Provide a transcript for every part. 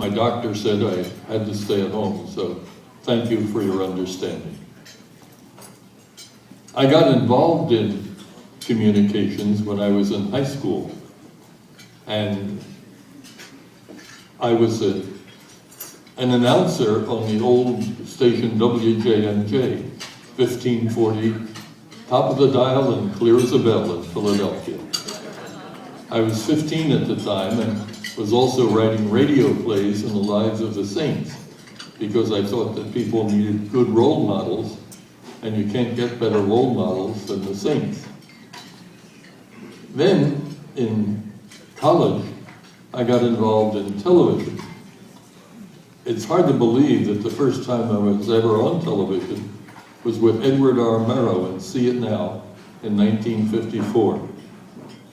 my doctor said I had to stay at home, so thank you for your understanding. I got involved in communications when I was in high school, and I was an announcer on the old station WJMJ, 1540, top of the dial and clear as a bell in Philadelphia. I was 15 at the time and was also writing radio plays in the lives of the saints, because I thought that people needed good role models, and you can't get better role models than the saints. Then, in college, I got involved in television. It's hard to believe that the first time I was ever on television was with Edward R. Murrow in See It Now in 1954.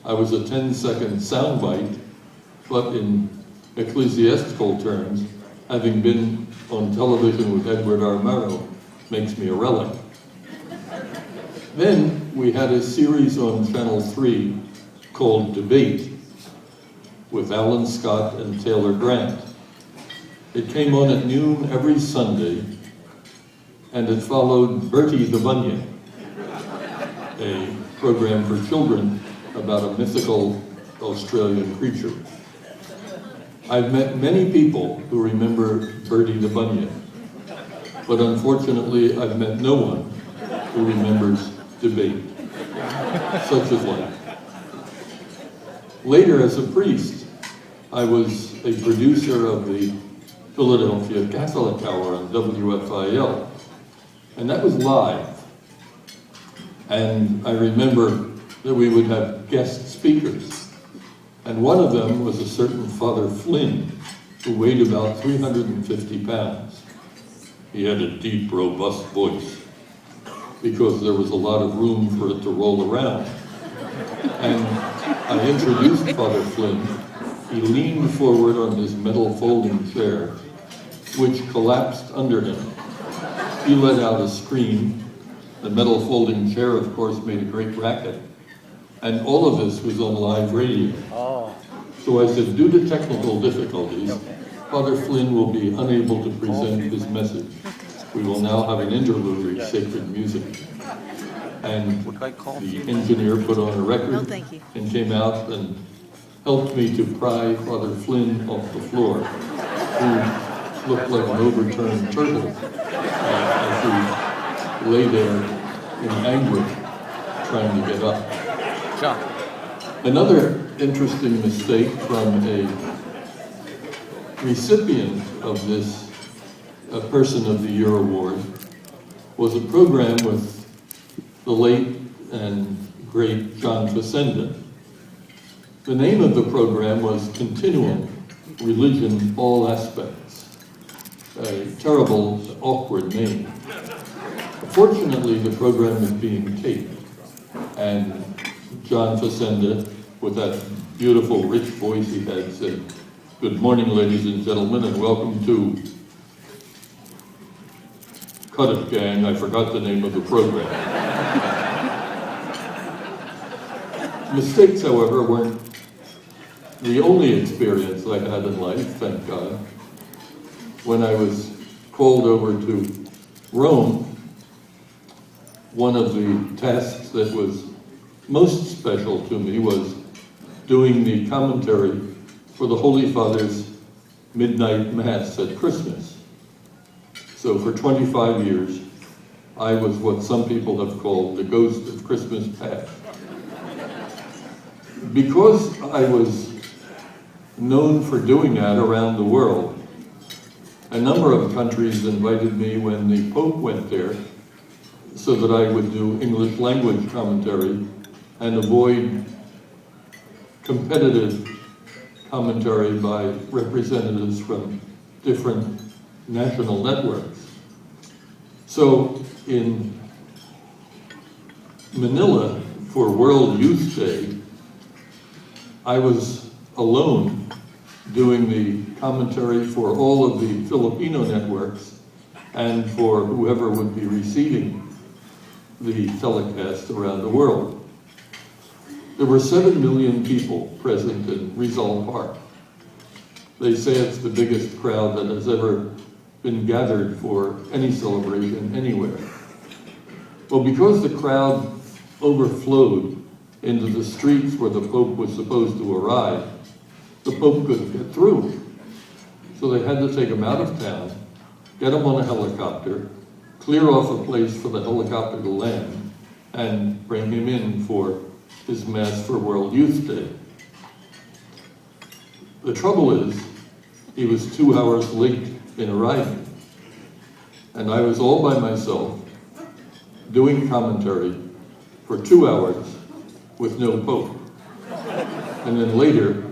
I was a 10-second soundbite, but in ecclesiastical terms, having been on television with Edward R. Murrow makes me a relic. Then we had a series on Channel 3 called Debate with Alan Scott and Taylor Grant. It came on at noon every Sunday, and it followed Bertie the Bunyip, a program for children about a mythical Australian creature. I've met many people who remember Bertie the Bunyip, but unfortunately I've met no one who remembers Debate. Such is life. Later, as a priest, I was a producer of the Philadelphia Catholic Hour on WFIL, and that was live. And I remember that we would have guest speakers, and one of them was a certain Father Flynn, who weighed about 350 pounds. He had a deep, robust voice, because there was a lot of room for it to roll around. And I introduced Father Flynn. He leaned forward on his metal folding chair, which collapsed under him. He let out a scream. The metal folding chair, of course, made a great racket. And all of this was on live radio. So I said, due to technical difficulties, Father Flynn will be unable to present his message. We will now have an interlude of sacred music. And the engineer put on a record and came out and helped me to pry Father Flynn off the floor, who looked like an overturned turtle as he lay there in anguish trying to get up. John. Another interesting mistake from a recipient of this Person of the Year award was a program with the late and great John Facenda. The name of the program was Continuum, Religion, All Aspects. A terrible, awkward name. Fortunately, the program is being taped, and John Facenda, with that beautiful, rich voice he had, said, "Good morning, ladies and gentlemen, and welcome to Cut It Gang." I forgot the name of the program. Mistakes, however, weren't the only experience I had in life, thank God. When I was called over to Rome, one of the tasks that was most special to me was doing the commentary for the Holy Father's Midnight Mass at Christmas. So for 25 years, I was what some people have called the ghost of Christmas past. Because I was known for doing that around the world, a number of countries invited me when the Pope went there so that I would do English language commentary and avoid competitive commentary by representatives from different national networks. So in Manila for World Youth Day, I was alone doing the commentary for all of the Filipino networks and for whoever would be receiving the telecast around the world. There were 7 million people present in Rizal Park. They say it's the biggest crowd that has ever been gathered for any celebration anywhere. Well, because the crowd overflowed into the streets where the Pope was supposed to arrive, the Pope couldn't get through. So they had to take him out of town, get him on a helicopter, clear off a place for the helicopter to land, and bring him in for his Mass for World Youth Day. The trouble is, he was 2 hours late in arriving, and I was all by myself doing commentary for 2 hours with no Pope, and then later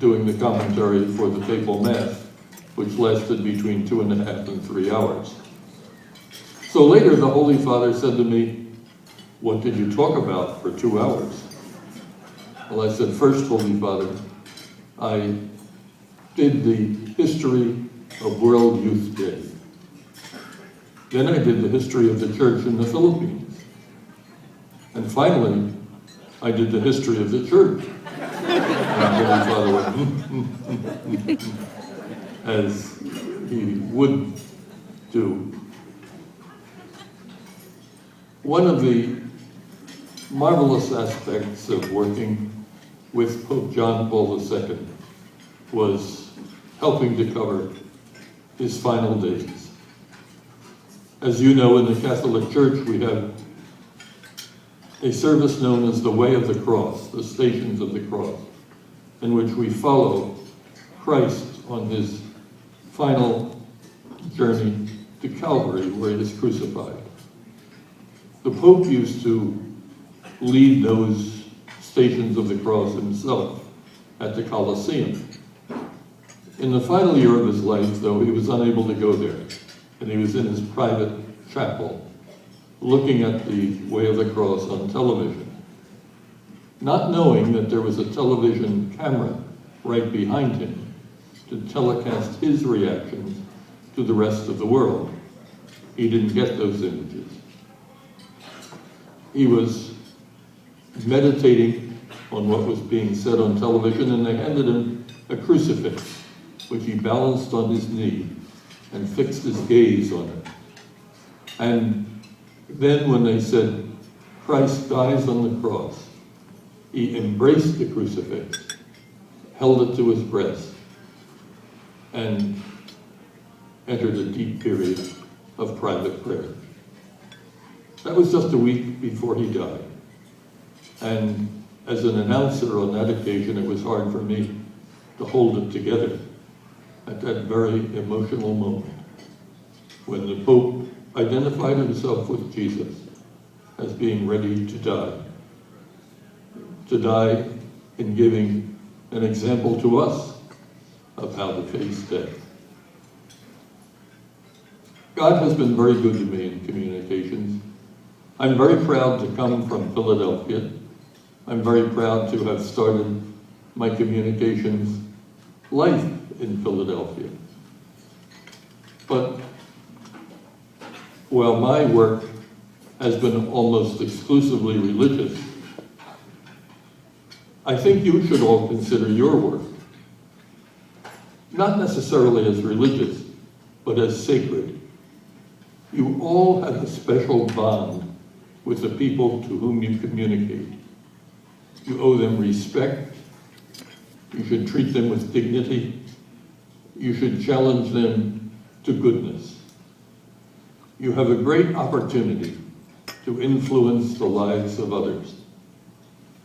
doing the commentary for the papal Mass, which lasted between 2.5 and 3 hours. So later the Holy Father said to me, "What did you talk about for 2 hours?" Well, I said, "First, Holy Father, I did the history of World Youth Day. Then I did the history of the church in the Philippines. And finally, I did the history of the church." And the Holy Father went, as he would do. One of the marvelous aspects of working with Pope John Paul II was helping to cover his final days. As you know, in the Catholic Church, we have a service known as the Way of the Cross, the Stations of the Cross, in which we follow Christ on his final journey to Calvary, where he is crucified. The Pope used to lead those Stations of the Cross himself at the Colosseum. In the final year of his life, though, he was unable to go there, and he was in his private chapel, looking at the Way of the Cross on television, not knowing that there was a television camera right behind him to telecast his reactions to the rest of the world. He didn't get those images. He was meditating on what was being said on television, and they handed him a crucifix, which he balanced on his knee and fixed his gaze on it. And then when they said, "Christ dies on the cross," he embraced the crucifix, held it to his breast, and entered a deep period of private prayer. That was just a week before he died. And as an announcer on that occasion, it was hard for me to hold it together at that very emotional moment when the Pope identified himself with Jesus as being ready to die in giving an example to us of how to face death. God has been very good to me in communications. I'm very proud to come from Philadelphia. I'm very proud to have started my communications life in Philadelphia. But while my work has been almost exclusively religious, I think you should all consider your work not necessarily as religious, but as sacred. You all have a special bond with the people to whom you communicate. You owe them respect. You should treat them with dignity. You should challenge them to goodness. You have a great opportunity to influence the lives of others.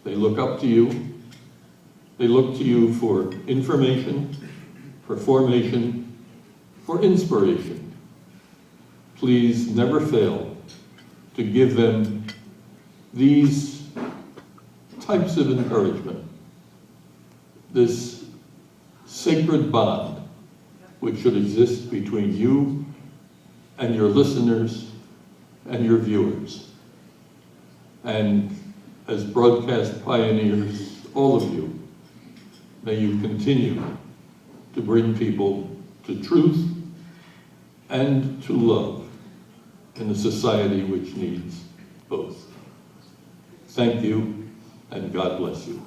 They look up to you. They look to you for information, for formation, for inspiration. Please never fail to give them these types of encouragement, this sacred bond which should exist between you and your listeners and your viewers. And as broadcast pioneers, all of you, may you continue to bring people to truth and to love in a society which needs both. Thank you, and God bless you.